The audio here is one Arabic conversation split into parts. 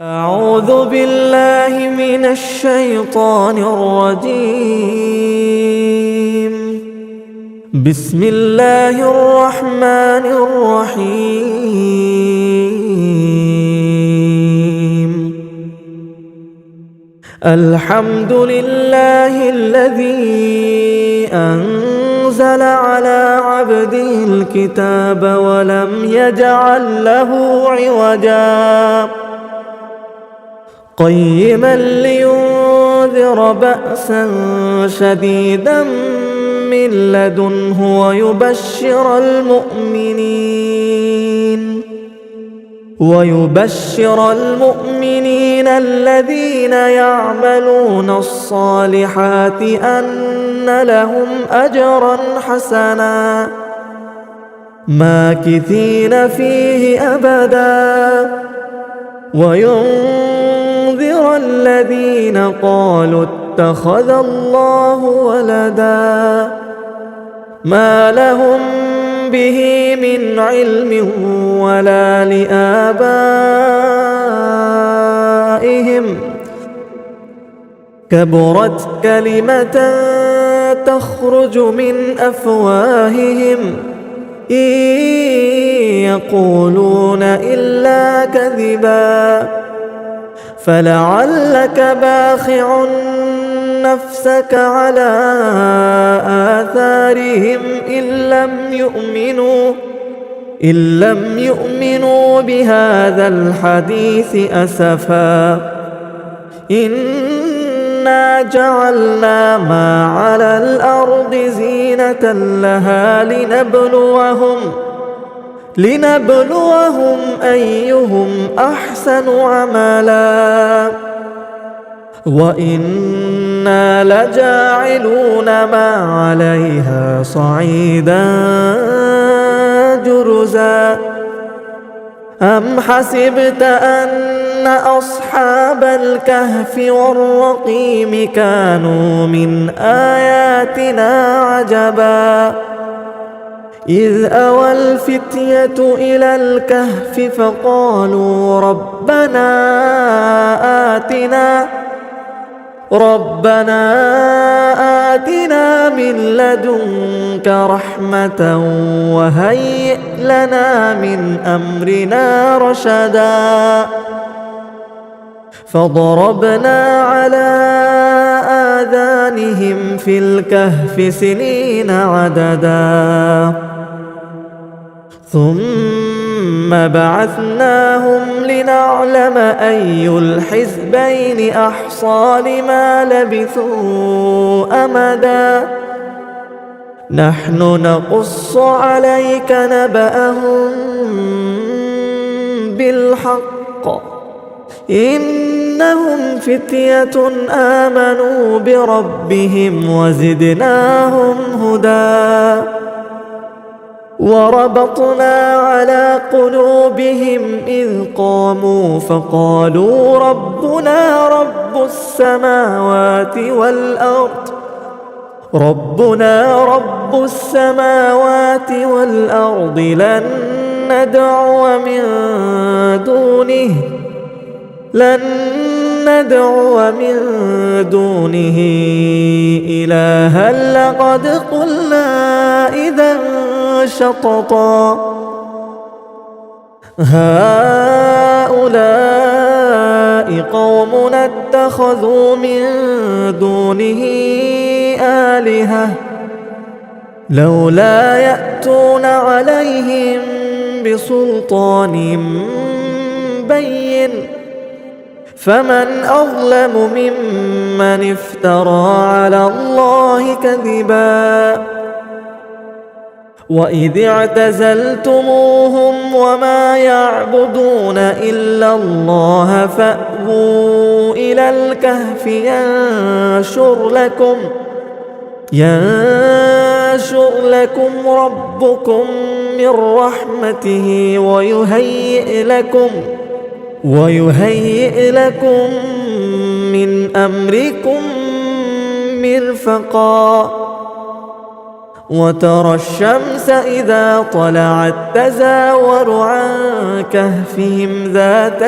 أعوذ بالله من الشيطان الرجيم. بسم الله الرحمن الرحيم. الحمد لله الذي أنزل على عبده الكتاب ولم يجعل له عوجا قيما لينذر بأسا شديدا من لدنه ويبشر المؤمنين الذين يعملون الصالحات أن لهم أجرا حسنا ماكثين فيه أبدا وينذر الذين قالوا اتخذ الله ولدا ما لهم به من علم ولا لآبائهم كبرت كلمة تخرج من أفواههم إن يقولون إلا كذبا فلعلك باخع نفسك على آثارهم إن لم يؤمنوا بهذا الحديث أسفا إنا جعلنا ما على الأرض زينة لها لنبلوهم أيهم أحسن عملا وإنا لجاعلون ما عليها صعيدا جرزا أم حسبت أن أصحاب الكهف والرقيم كانوا من آياتنا عجبا إذ أوى الفتية إلى الكهف فقالوا ربنا آتنا من لدنك رحمة وهيئ لنا من أمرنا رشدا فضربنا على آذانهم في الكهف سنين عددا ثم بعثناهم لنعلم أي الحزبين أحصى لما لبثوا أمدا نحن نقص عليك نبأهم بالحق إنهم فتية آمنوا بربهم وزدناهم هدى وربطنا على قلوبهم إذ قاموا فقالوا ربنا رب السماوات والأرض لن ندعو من دونه إلها لقد قلنا إذا شططا هؤلاء قومنا اتخذوا من دونه آلهة لولا يأتون عليهم بسلطان بين فمن أظلم ممن افترى على الله كذبا وإذ اعتزلتموهم وما يعبدون إلا الله فأووا إلى الكهف ينشر لكم ربكم من رحمته ويهيئ لكم من أمركم مرفقا وترى الشمس إذا طلعت تزاور عن كهفهم ذات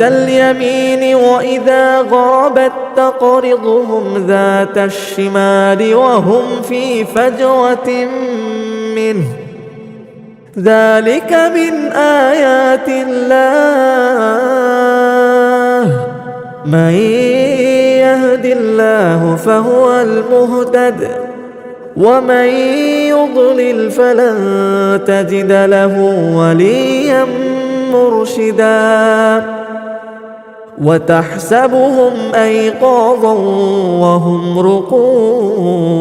اليمين وإذا غربت تقرضهم ذات الشمال وهم في فجوة منه. ذلك من آيات الله، من يهد الله فهو المهتد، ومن يضلل فلن تجد له وليا مرشدا. وتحسبهم أيقاظا وهم رقود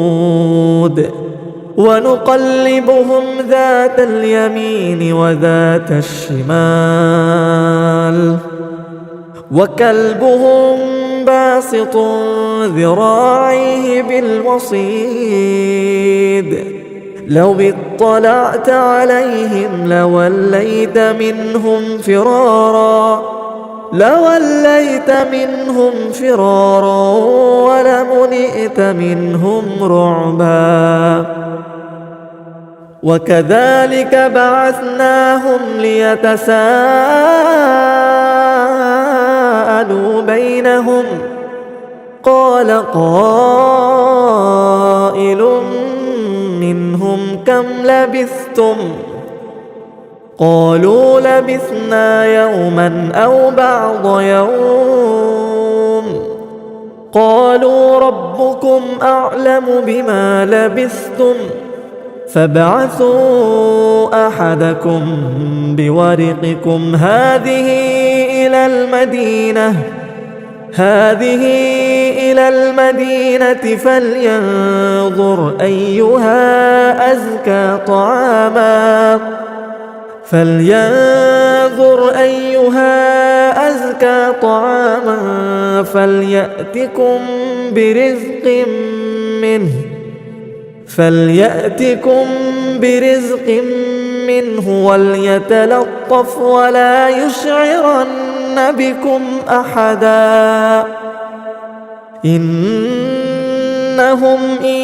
ونقلبهم ذات اليمين وذات الشمال وكلبهم باسط ذراعيه بالوصيد. لو اطلعت عليهم لوليت منهم فرارا ولملئت منهم رعبا. وكذلك بعثناهم ليتساءلوا بينهم، قال قائل منهم كم لبثتم؟ قالوا لبثنا يوما أو بعض يوم. قالوا ربكم أعلم بما لبثتم فابعثوا أحدكم بورقكم هذه إلى المدينة فلينظر أيها أزكى طعاما فليأتكم برزق منه وليتلطف ولا يشعرن بكم أحدا. إنهم إن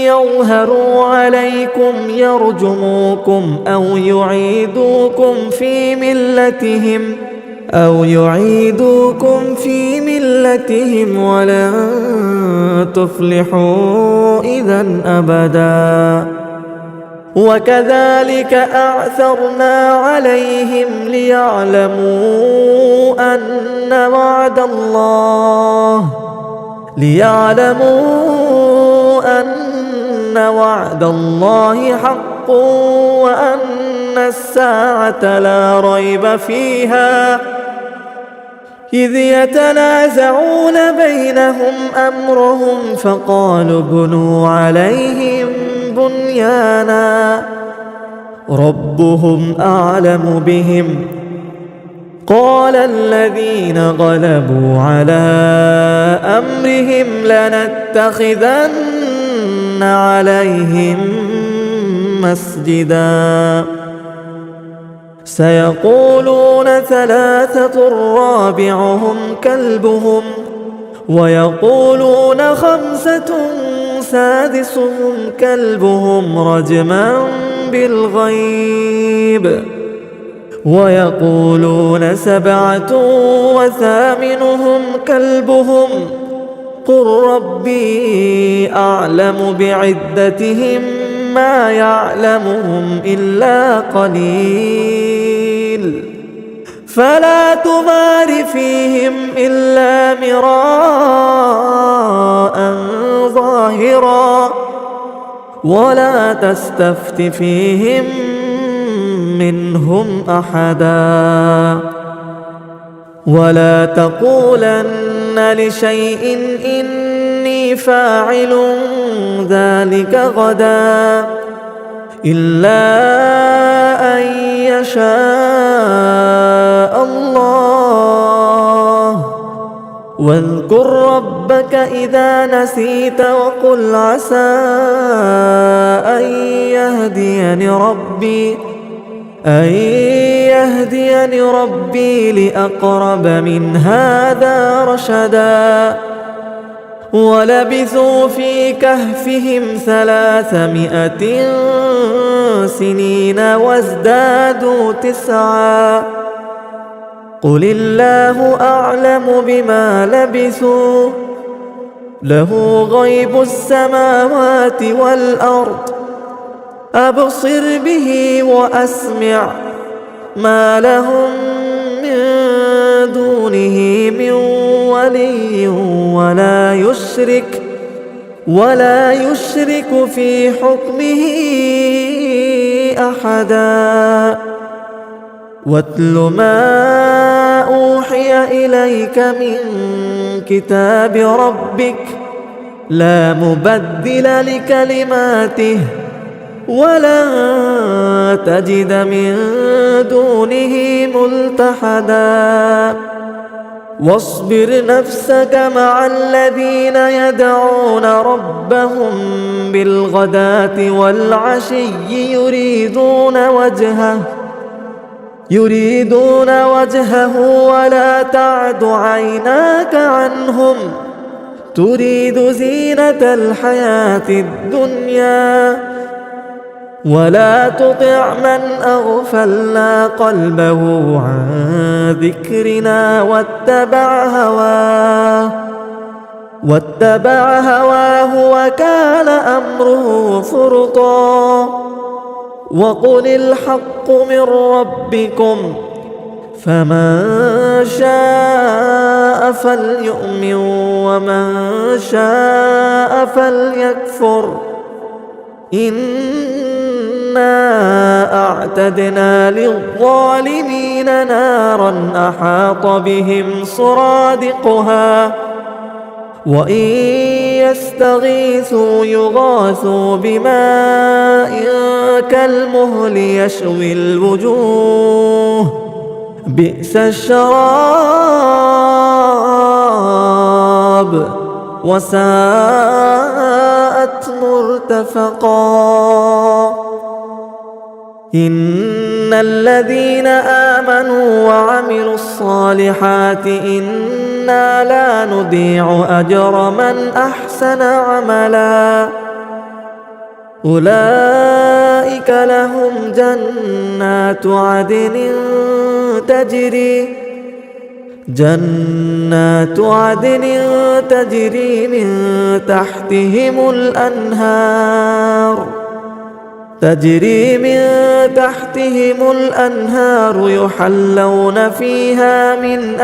يظهروا عليكم يرجموكم أو يعيدوكم في ملتهم ولن تفلحوا إذا أبدا. وكذلك أعثرنا عليهم ليعلموا أن وعد الله حق وأن الساعة لا ريب فيها، إذ يتنازعون بينهم أمرهم فقالوا ابنوا عليهم بنيانا ربهم أعلم بهم. قال الذين غلبوا على أمرهم لنتخذن عليهم مسجدا. سيقولون 3 رابعهم كلبهم ويقولون 5 سادسهم كلبهم رجما بالغيب ويقولون 7 وثامنهم كلبهم قل ربي أعلم بعدتهم ما يعلمهم إلا قليل فلا تمار فيهم إلا مراء ظاهرا ولا تستفت فيهم منهم أحدا. ولا تقولن لشيء إني فاعل ذلك غدا إلا أن يشاء الله. واذكر ربك إذا نسيت وقل عسى أن يهديني ربي لأقرب من هذا رشدا. ولبثوا في كهفهم 300 سنين وازدادوا 9. قل الله أعلم بما لبثوا له غيب السماوات والأرض أبصر به وأسمع ما لهم من دونه من ولي ولا يشرك في حكمه أحدا. واتل ما أوحي إليك من كتاب ربك لا مبدل لكلماته ولن تجد من دونه ملتحدا. واصبر نفسك مع الذين يدعون ربهم بالغداة والعشي يريدون وجهه ولا تعد عيناك عنهم تريد زينة الحياة الدنيا. ولا تطع من أغفلنا قلبه عن ذكرنا واتبع هواه وكان أمره فرطا. وقل الحق من ربكم فمن شاء فليؤمن ومن شاء فليكفر. إنا أعتدنا للظالمين نارا أحاط بهم سرادقها وإن يستغيثوا يغاثوا بماء كالمهل يشوي الوجوه بئس الشراب وساءت مرتفقا. إن الذين آمنوا وعملوا الصالحات إنا لا نضيع أجر من أحسن عملا. أولئك لهم جنات عدن تجري من تحتهم الأنهار يحلون فيها من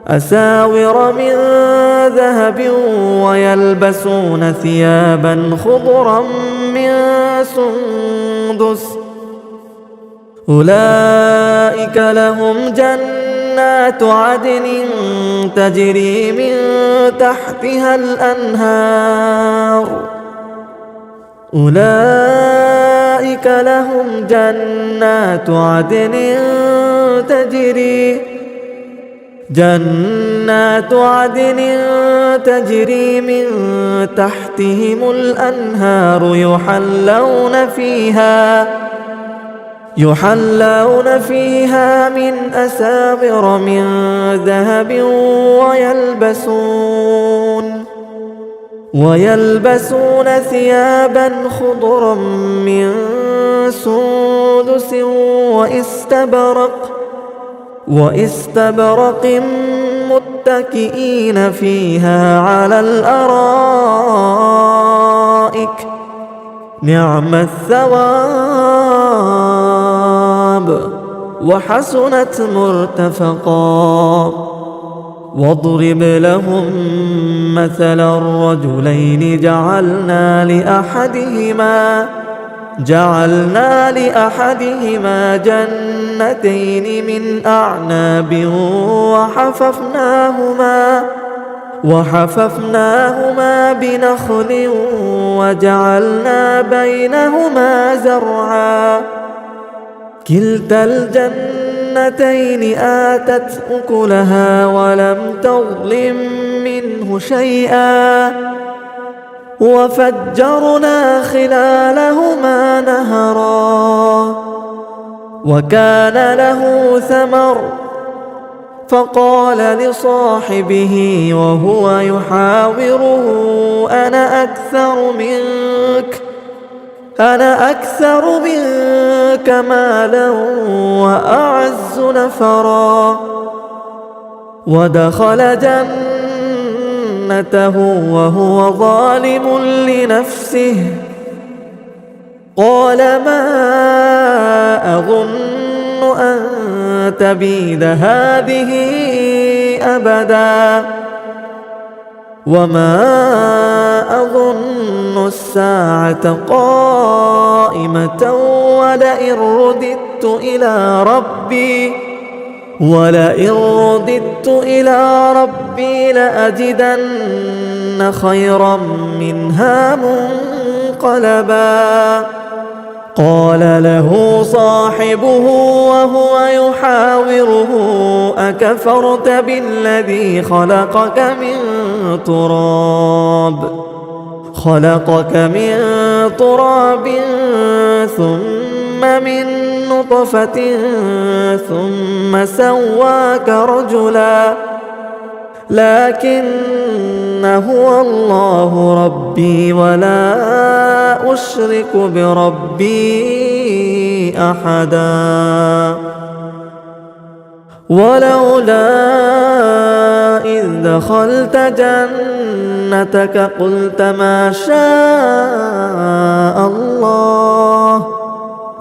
أساور من ذهب ويلبسون ثيابا خضرا من سندس. أولئك لهم جنات عدن تجري من تحتها الأنهار تجري من تحتهم الأنهار يحلون فيها من أساور من ذهب ويلبسون ثيابا خضرا من سندس واستبرق متكئين فيها على الأرائك نعم الثواب وحسنت مرتفقا. واضرب لهم مثلا الرجلين جعلنا لأحدهما جنتين من أعناب وحففناهما بنخل وجعلنا بينهما زرعا. كلتا الجنتين آتت أكلها ولم تظلم منه شيئا وفجرنا خلالهما نهرا. وكان له ثمر فقال لصاحبه وهو يحاوره أنا أكثر منك مالا وأعز نفرا. ودخل جنته وهو ظالم لنفسه قال ما أظن أن تبيد هذه أبدا وما أظن الساعة قائمة ولئن رددت إلى ربي لأجدن خيرا منها منقلبا. قال له صاحبه وهو يحاوره أكفرت بالذي خلقك من تراب ثم من نطفة ثم سواك رجلا لكن هو الله ربي ولا أشرك بربي أحدا. ولولا إذ دخلت جنتك قلت ما شاء الله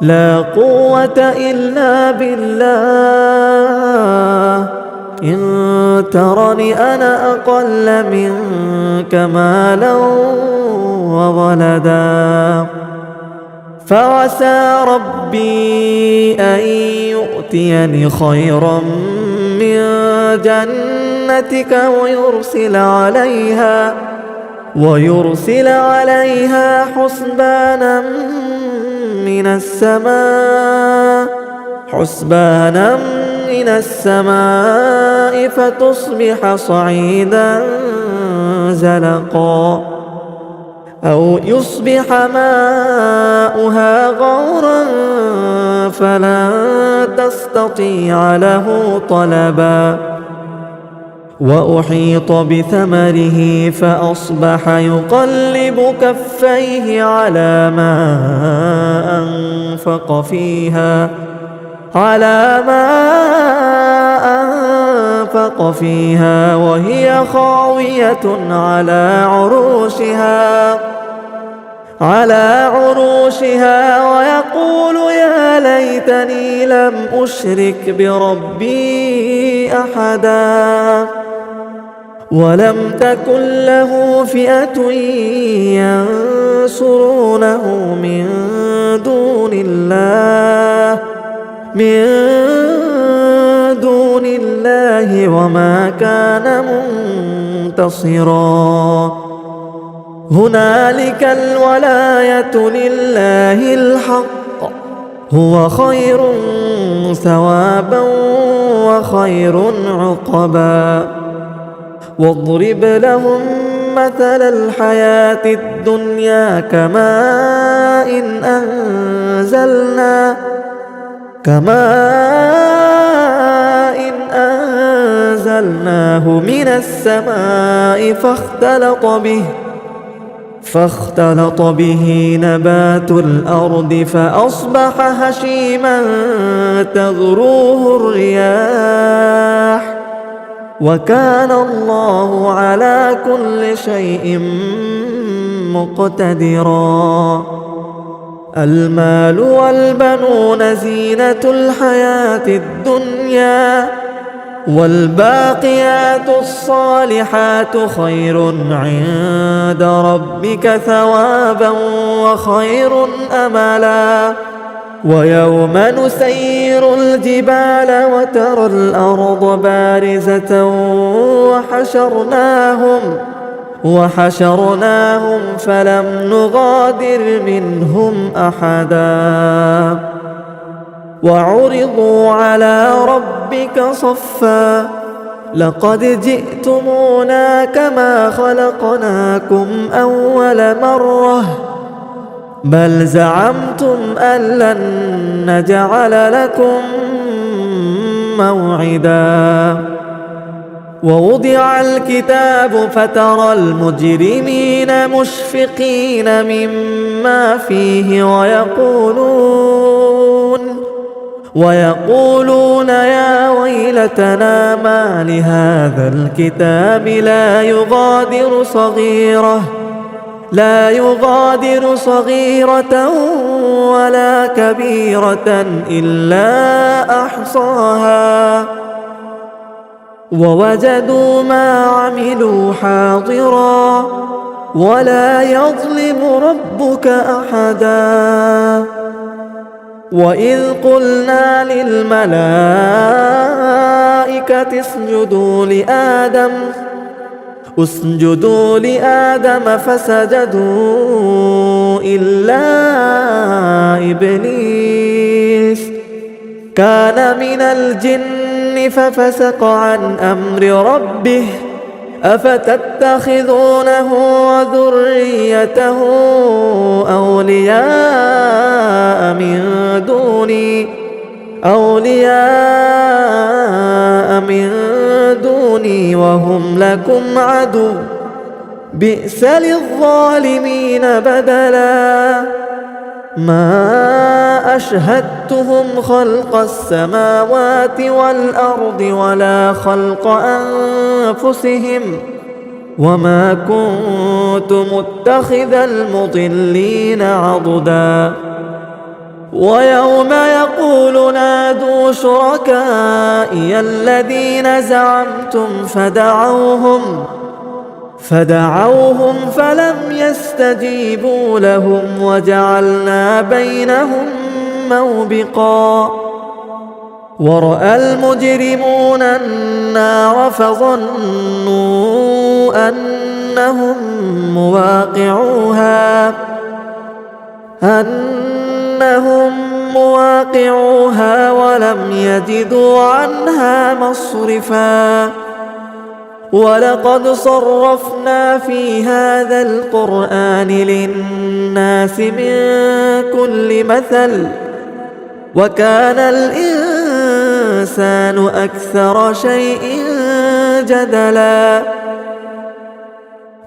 لا قوة إلا بالله إن ترني أنا أقل منك مالا وولدا فعسى ربي أن يؤتيني خيرا من جنتك ويرسل عليها حسبانا من السماء فتصبح صعيدا زلقا أو يصبح ماؤها غورا فلن تستطيع له طلبا. وأحيط بثمره فأصبح يقلب كفيه على ما أنفق فيها وهي خاوية على عروشها ويقول يا ليتني لم أشرك بربي أحدا. ولم تكن له فئة ينصرونه من دون الله وما كان منتصرا. هنالك الولاية لله الحق هو خير ثوابا وخير عقبا. واضرب لهم مثل الحياة الدنيا كماء أنزلناه من السماء فاختلط به نبات الأرض فأصبح هشيما تذروه الرياح وكان الله على كل شيء مقتدرا. المال والبنون زينة الحياة الدنيا والباقيات الصالحات خير عند ربك ثوابا وخير أملا. ويوم نسير الجبال وترى الأرض بارزة وحشرناهم فلم نغادر منهم أحدا. وعرضوا على ربك صفا لقد جئتمونا كما خلقناكم أول مرة بل زعمتم أن لن نجعل لكم موعدا. ووضع الكتاب فترى المجرمين مشفقين مما فيه ويقولون يا ويلتنا ما لهذا الكتاب لا يغادر صغيرة ولا كبيرة إلا أحصاها ووجدوا ما عملوا حاضرا ولا يظلم ربك أحدا. وإذ قلنا للملائكة اسجدوا لآدم فسجدوا إلا إبليس كان من الجن ففسق عن أمر ربه أفتتخذونه وذريته أولياء من دوني وهم لكم عدو بئس للظالمين بدلا. ما أشهدتهم خلق السماوات والأرض ولا خلق أنفسهم وما كنت متخذ المضلين عضدا. ويوم يقول نادوا شركائي الذين زعمتم فدعوهم فلم يستجيبوا لهم وجعلنا بينهم موبقا. ورأى المجرمون النار فظنوا أنهم مواقعوها ولم يجدوا عنها مصرفا. ولقد صرفنا في هذا القرآن للناس من كل مثل وكان الإنسان أكثر شيء جدلا.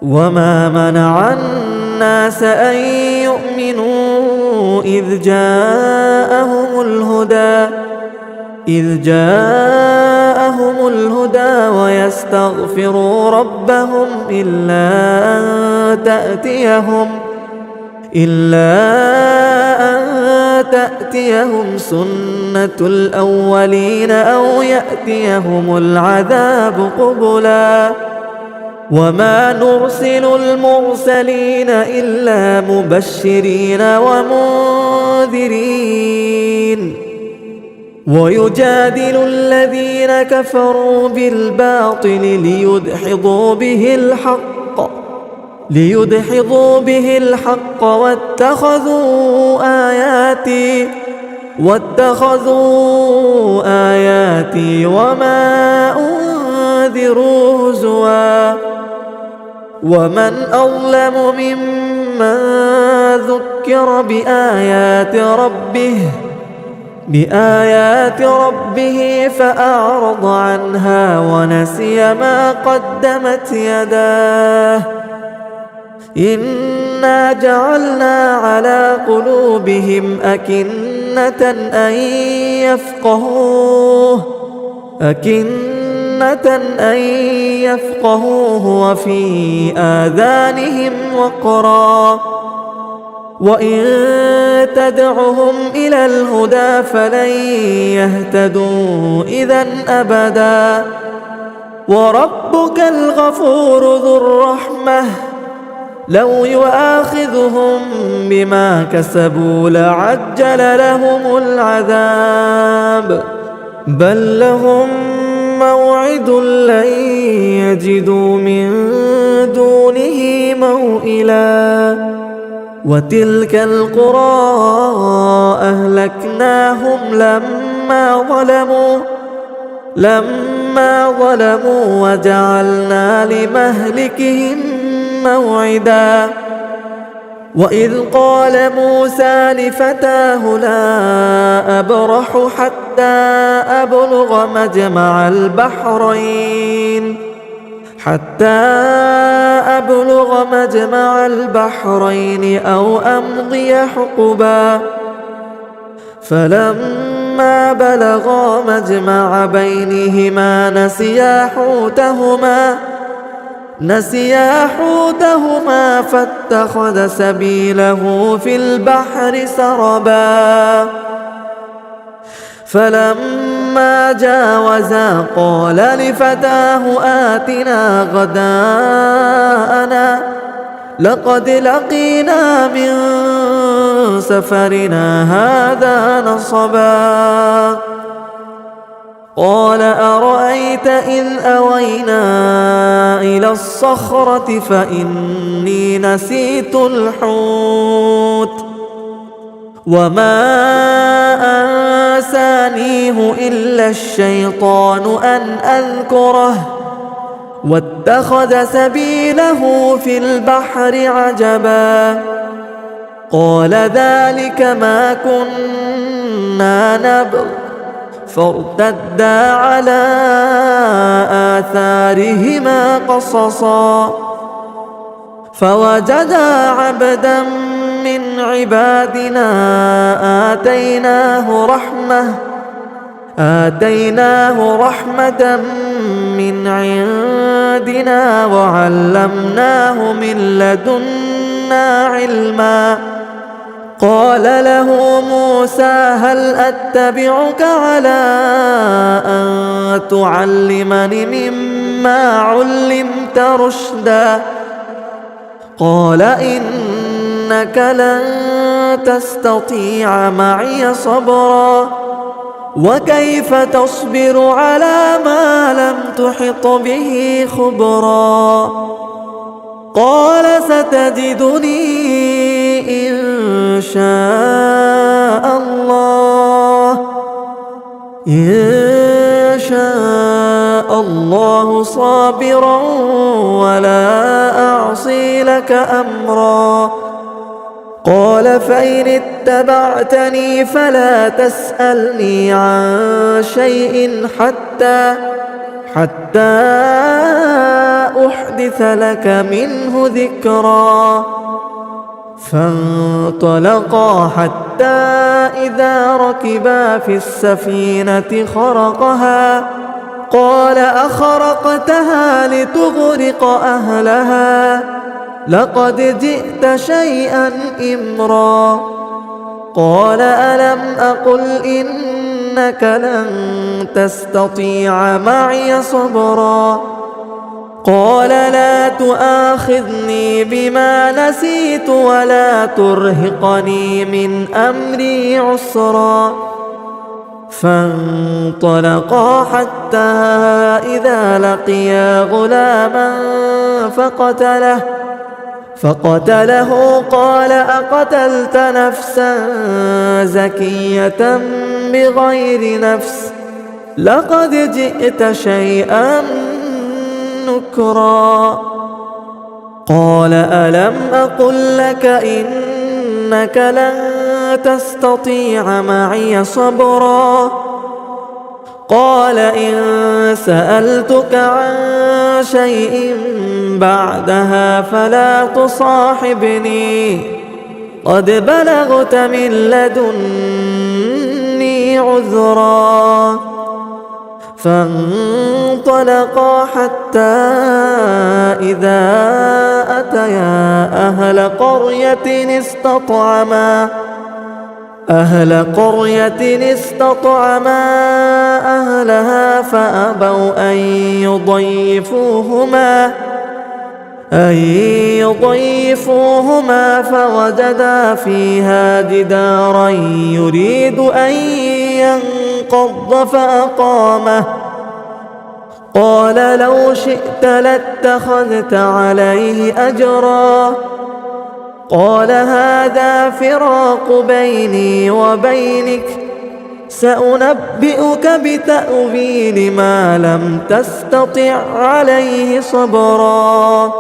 وما منع الناس أن يؤمنوا إذ جاءهم الهدى ويستغفروا ربهم إلا أن تأتيهم سنة الأولين أو يأتيهم العذاب قبلا. وما نرسل المرسلين إلا مبشرين ومنذرين. ويجادل الذين كفروا بالباطل ليدحضوا به الحق واتخذوا آياتي وما أنذروا هزوا. ومن أظلم ممن ذكر بآيات ربه فأعرض عنها ونسي ما قدمت يداه. إنا جعلنا على قلوبهم أكنة أن يفقهوه وفي آذانهم وقرا وإن تدعهم إلى الهدى فلن يهتدوا إذا أبدا. وربك الغفور ذو الرحمة لو يؤاخذهم بما كسبوا لعجل لهم العذاب بل لهم موعد لن يجدوا من دونه موئلا. وتلك القرى أهلكناهم لما ظلموا وجعلنا لمهلكهم موعدا. وإذ قال موسى لفتاه لا أبرح حتى أبلغ مجمع البحرين أو أمضي حقبا فلما بلغا مجمع بينهما نسيا حوتهما فاتخذ سبيله في البحر سربا فلما جاوزا قال لفتاه آتنا غداءنا لقد لقينا من سفرنا هذا نصبا قال أرأيت إذ أوينا إلى الصخرة فإني نسيت الحوت وما أنسانيه إلا الشيطان أن أذكره واتخذ سبيله في البحر عجبا قال ذلك ما كنا نبغ فارتدا على آثارهما قصصا فوجدا عبدا من عبادنا آتيناه رحمة من عندنا وعلمناه من لدنا علما قال له موسى هل أتبعك على أن تعلمني مما علمت رشدا قال إنك لن تستطيع معي صبرا وكيف تصبر على ما لم تحط به خبرا قال ستجدني إن شاء الله صابرا ولا أعصي لك أمرا قال فإن اتبعتني فلا تسألني عن شيء حتى أحدث لك منه ذكرا فانطلقا حتى إذا ركبا في السفينة خرقها قال أخرقتها لتغرق أهلها لقد جئت شيئا إمرا قال ألم أقل إنك لن تستطيع معي صبرا قال لا تؤاخذني بما نسيت ولا ترهقني من أمري عسرا فانطلقا حتى إذا لقيا غلاما فقتله قال أقتلت نفسا زكية بغير نفس لقد جئت شيئا نكرا قال ألم أقل لك إنك لن تستطيع معي صبرا قال إن سألتك عن شيء بعدها فلا تصاحبني قد بلغت من لدني عذرا فانطلقا حتى إذا أتيا أهل قرية استطعما أهلها فأبوا أن يضيفوهما فوجدا فيها جدارا يريد أن ينقض فأقامه قال لو شئت لاتخذت عليه أجرا قال هذا فراق بيني وبينك سأنبئك بتأويل ما لم تستطع عليه صبرا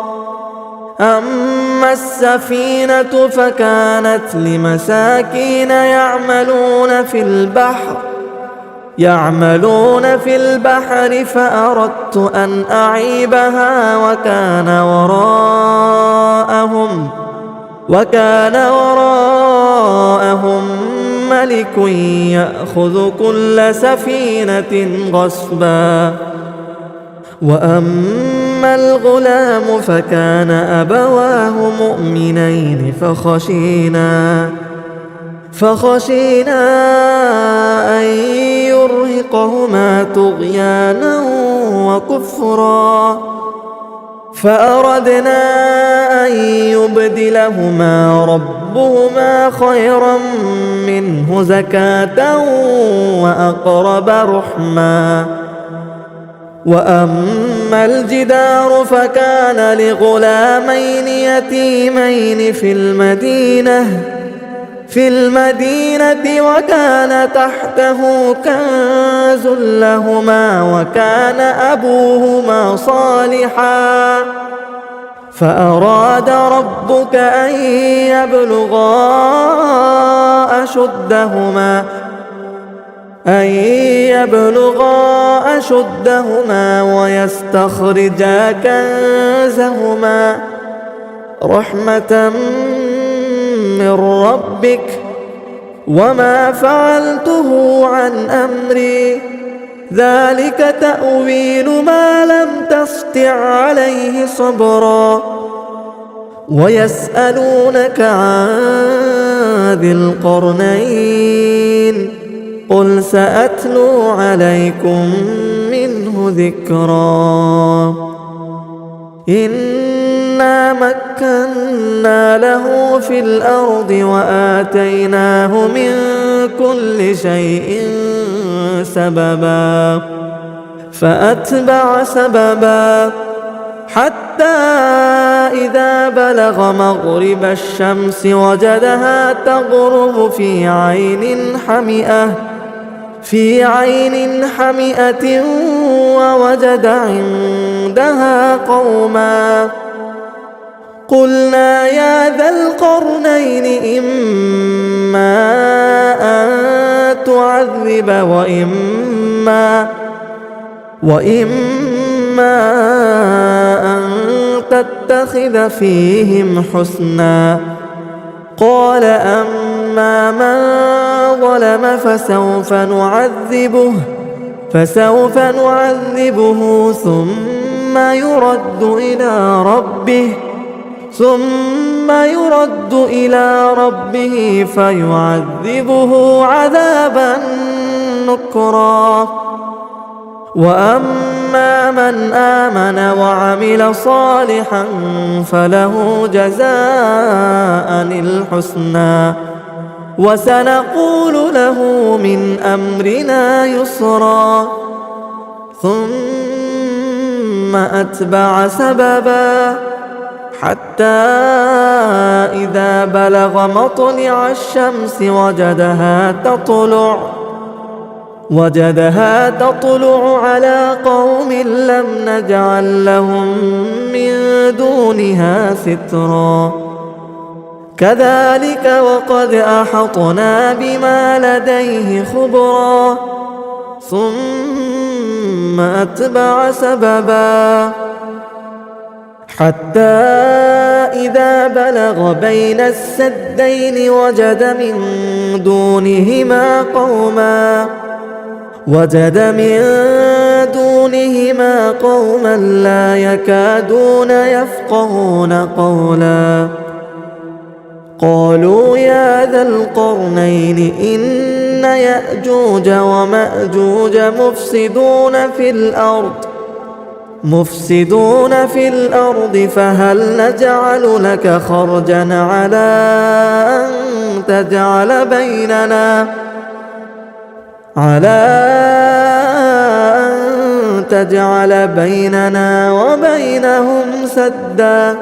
أما وأما السفينة فكانت لمساكين يعملون في البحر فأردت أن أعيبها وكان وراءهم ملك يأخذ كل سفينة غصبا. وأما الغلام فكان أبواه مؤمنين فخشينا أن يرهقهما طغيانا وكفرا، فأردنا أن يبدلهما ربهما خيرا منه زكاة وأقرب رحما. وأما الجدار فكان لغلامين يتيمين في المدينة وكان تحته كنز لهما وكان أبوهما صالحا، فأراد ربك أن يبلغا أشدهما ويستخرجا كنزهما رحمة من ربك، وما فعلته عن أمري، ذلك تأويل ما لم تسطع عليه صبرا. ويسألونك عن ذي القرنين، قل سأتلو عليكم منه ذكرا. إنا مكنا له في الأرض وآتيناه من كل شيء سببا، فأتبع سببا حتى إذا بلغ مغرب الشمس وجدها تغرب في عين حمئة ووجد عندها قوما. قلنا يا ذا القرنين إما أن تعذب وإما أن تتخذ فيهم حسنا. قال أما من ظلم فسوف نعذبه ثم يرد إلى ربه فيعذبه عذابا نكرا. وأما من آمن وعمل صالحا فله جزاء الحسنى وسنقول له من أمرنا يسرا. ثم أتبع سببا حتى إذا بلغ مطلع الشمس وجدها تطلع على قوم لم نجعل لهم من دونها سترا. كذلك وقد أحطنا بما لديه خبرا. ثم أتبع سببا حتى إذا بلغ بين السدين وجد من دونهما قوما لا يكادون يفقهون قولا. قالوا يا ذا القرنين إن يأجوج ومأجوج مفسدون في الأرض فهل نجعل لك خرجا على أن تجعل بيننا وبينهم سدا.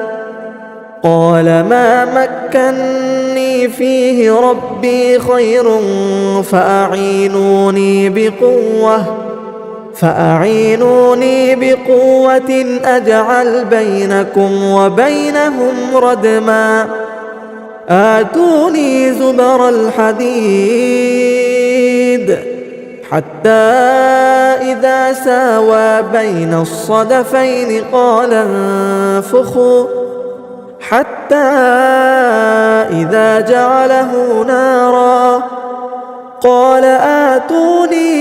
قال ما مكني فيه ربي خير فأعينوني فأعينوني بقوة أجعل بينكم وبينهم ردما آتوني زبر الحديد حتى إذا ساوى بين الصدفين قال انفخوا حتى إذا جعله نارا قال آتوني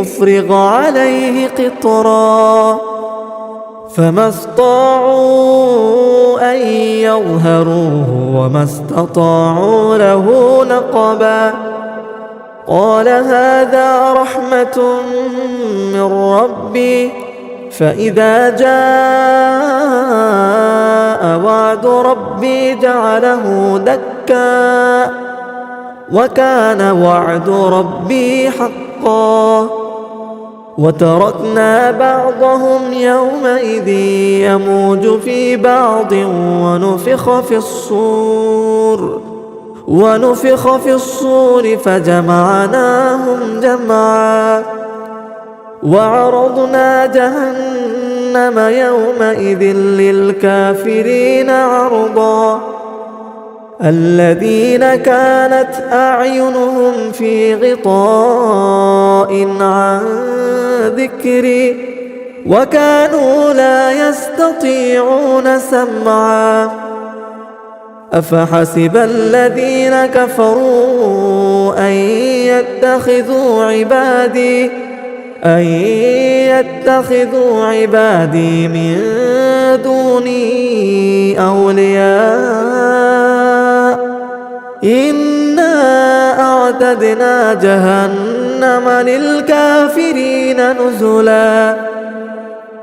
أفرغ عليه قطرا فما استطاعوا أن يظهروه وما استطاعوا له نقبا قال هذا رحمة من ربي فإذا جاء وعد ربي جعله دكا وكان وعد ربي حقا وتركنا بعضهم يومئذ يموج في بعض ونفخ في الصور فجمعناهم جمعا وعرضنا جهنم يومئذ للكافرين عرضا الذين كانت أعينهم في غطاء عن ذكري وكانوا لا يستطيعون سمعا أفحسب الذين كفروا أن يتخذوا عبادي من دوني أولياء إنا أعتدنا جهنم للكافرين نزلا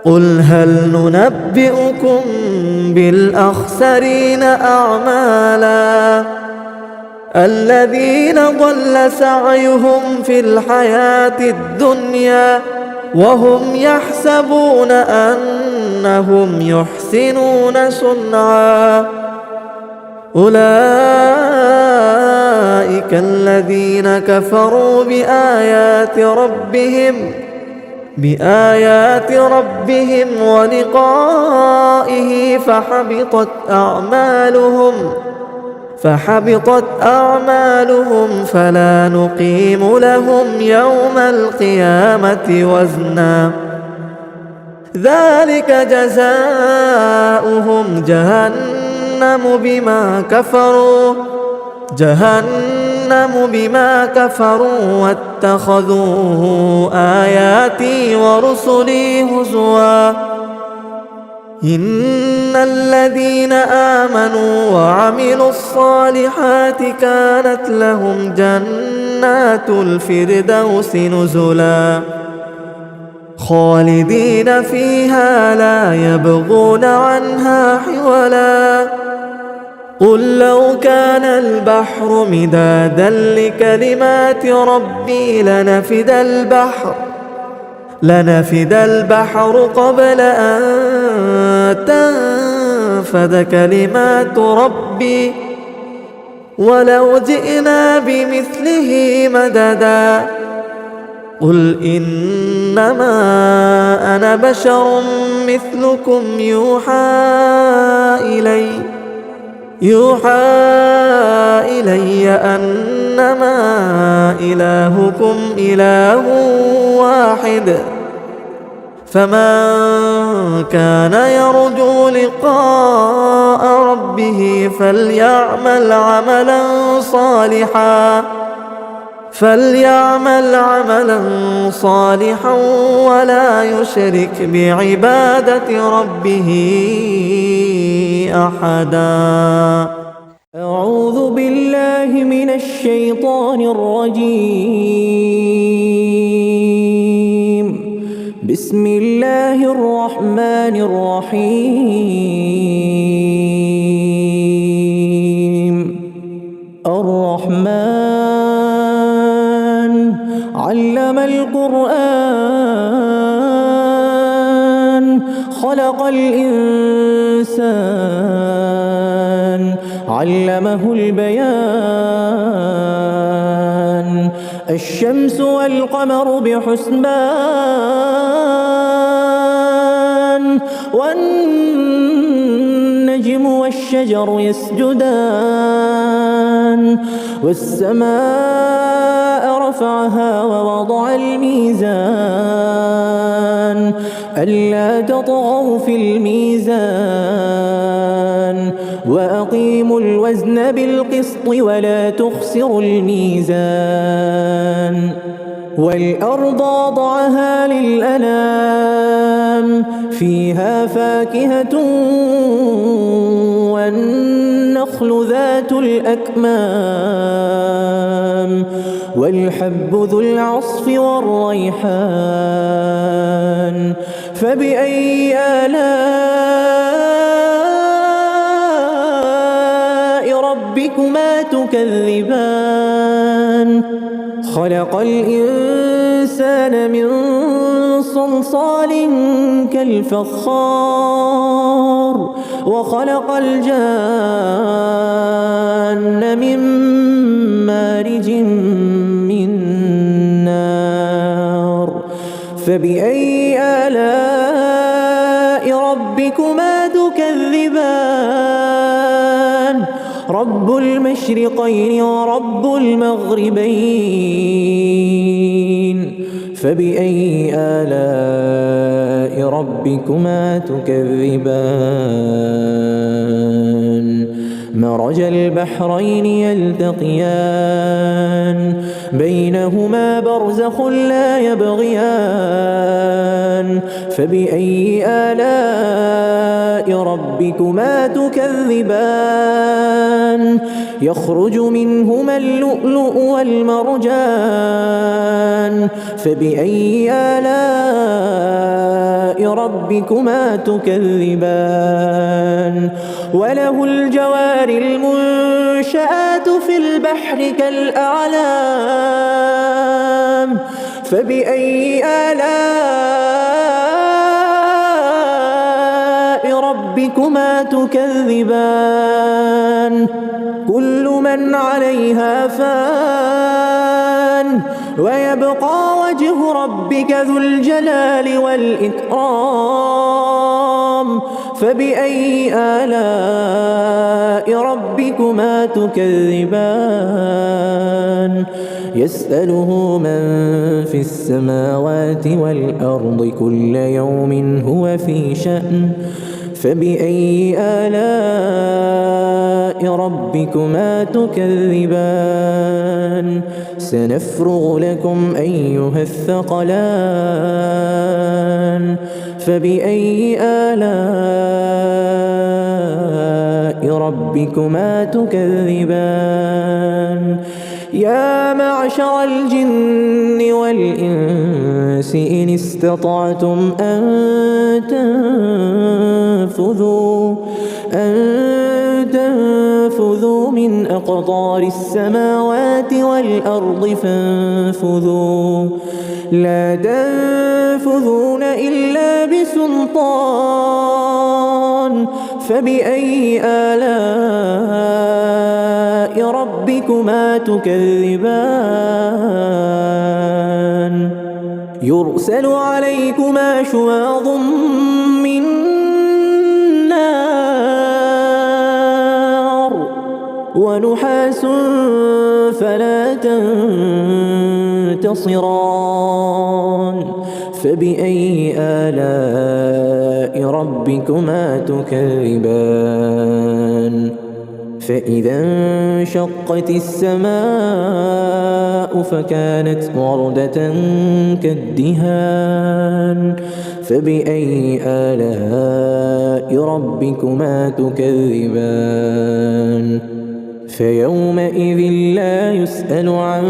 قل هل ننبئكم بالأخسرين أعمالا الذين ضل سعيهم في الحياة الدنيا وهم يحسبون أنهم يحسنون صنعا أولئك الذين كفروا بآيات ربهم ولقائه فحبطت أعمالهم فلا نقيم لهم يوم القيامة وزنا ذلك جزاؤهم جهنم بما كفروا واتخذوا آياتي ورسلي هزوا إن الذين آمنوا وعملوا الصالحات كانت لهم جنات الفردوس نزلا خالدين فيها لا يبغون عنها حولا قل لو كان البحر مدادا لكلمات ربي لنفد البحر قبل أن تنفد كلمات ربي ولو جئنا بمثله مددا قل إنما أنا بشر مثلكم يوحى إلي أنما إلهكم إله واحد فمن كان يرجو لقاء ربه فليعمل عملا صالحا ولا يشرك بعبادة ربه أحدا. أعوذ بالله من الشيطان الرجيم. بسم الله الرحمن الرحيم. الرحمن علم القرآن خلق الإنسان علمه البيان الشمس والقمر بحسبان والنجم والشجر يسجدان والسماء رفعها ووضع الميزان ألا تطغوا في الميزان وأقيموا الوزن بالقسط ولا تخسروا الميزان والأرض وضعها للأنام فيها فاكهة والنخل ذات الأكمام والحب ذو العصف والريحان فبأي آلاء ربكما تكذبان خلق الإنسان من صلصال كالفخار وخلق الجان من مارج من نار فبأي آلاء ربكما تكذبان رب المشرقين ورب المغربين فبأي آلاء ربكما تكذبان مرج البحرين يلتقيان بينهما برزخ لا يبغيان فبأي آلاء ربكما تكذبان يخرج منهما اللؤلؤ والمرجان فبأي آلاء ربكما تكذبان وله الجوار المنشآت في البحر كالأعلام فبأي آلاء ربكما تكذبان كل من عليها فان ويبقى وجه ربك ذو الجلال والإكرام فبأي آلاء ربكما تكذبان يسأله من في السماوات والأرض كل يوم هو في شأن فبأي آلاء ربكما تكذبان سنفرغ لكم أيها الثقلان فبأي آلاء ربكما تكذبان يا معشر الجن والإنس إن استطعتم أن تنفذوا من أقطار السماوات والأرض فانفذوا لا تنفذون إلا بسلطان فبأي آلاء ربكما تكذبان يرسل عليكما شواظ من نار ونحاس فلا تنتصران فبأي آلاء ربكما تكذبان فإذا انشقت السماء فكانت وردة كالدهان فبأي آلاء ربكما تكذبان فيومئذ لا يسأل عن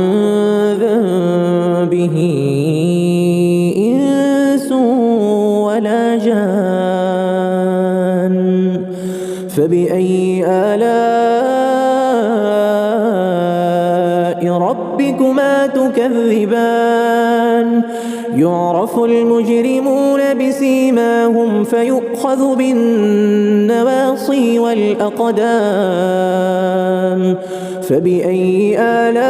ذنبه إنس ولا جان فبأي آلاء ربكما تكذبان يعرف المجرمون بسيماهم فيؤخذ بالنواصي والأقدام فبأي آلاء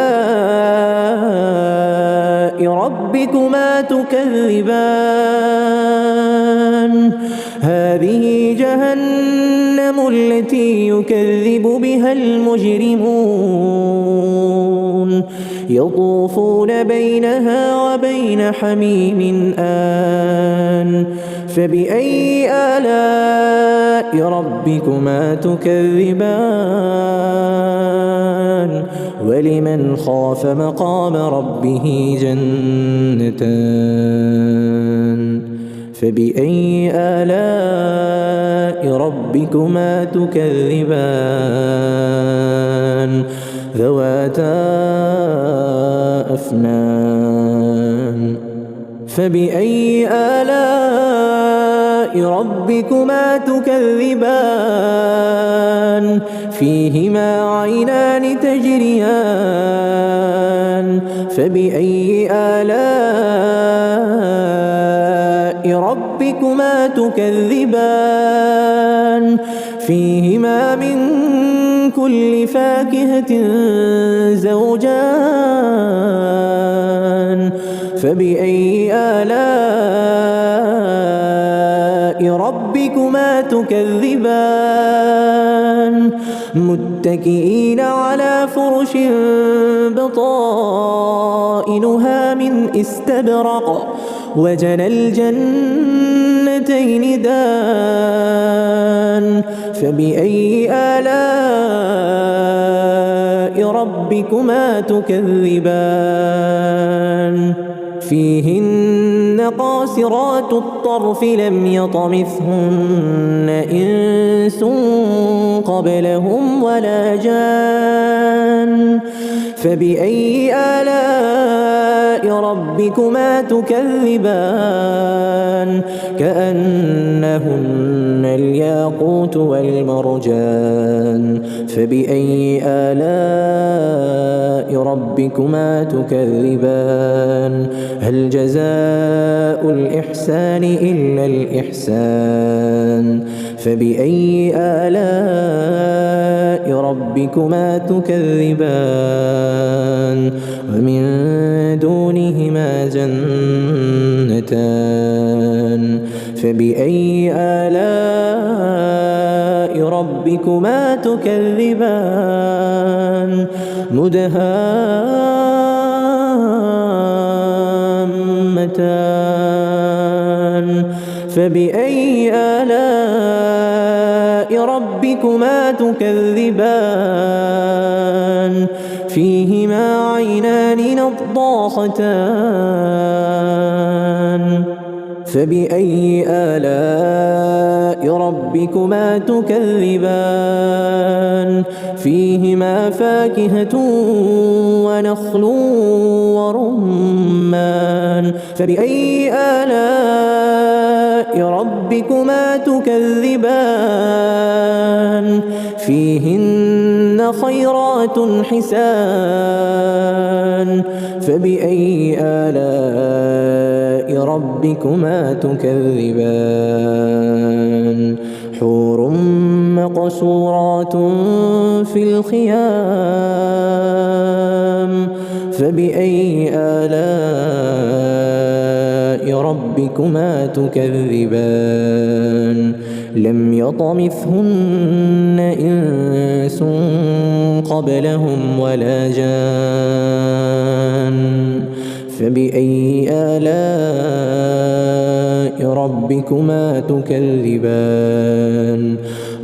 ربكما تكذبان هذه جهنم التي يكذب بها المجرمون يطوفون بينها وبين حميم آن فبأي آلاء ربكما تكذبان ولمن خاف مقام ربه جنتان فبأي آلاء ربكما تكذبان ذواتا أفنان فبأي آلاء ربكما تكذبان فيهما عينان تجريان فبأي آلاء ربكما تكذبان فيهما من كل فاكهة زوجان فبأي آلاء ربكما تكذبان متكئين على فرش بطائنها من استبرق وجنى الجنتين دان فبأي آلاء ربكما تكذبان فيهن قاصرات الطرف لم يطمثهن إنس قبلهم ولا جان فبأي آلاء ربكما تكذبان كأنهن الياقوت والمرجان فبأي آلاء ربكما تكذبان هل جزاء الإحسان إلا الإحسان فبأي آلاء ربكما تكذبان ومن دونهما جنتان فبأي آلاء ربكما تكذبان مدهامتان فبأي آلاء ربكما تكذبان فيهما عينان نضاختان فبأي آلاء ربكما تكذبان فيهما فاكهة ونخل ورمان فبأي آلاء ربكما تكذبان فيهن خيرات حسان فبأي آلاء ربكما تكذبان حور مقصورات في الخيام فبأي آلاء ربكما تكذبان لم يطمثهن إنس قبلهم ولا جان فبأي آلاء ربكما تكذبان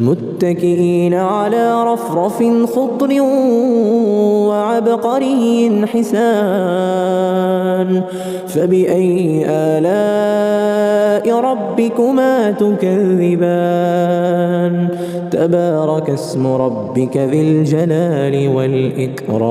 متكئين على رفرف خضر وعبقري حسان فبأي آلاء ربكما تكذبان تبارك اسم ربك ذي الجلال والإكرام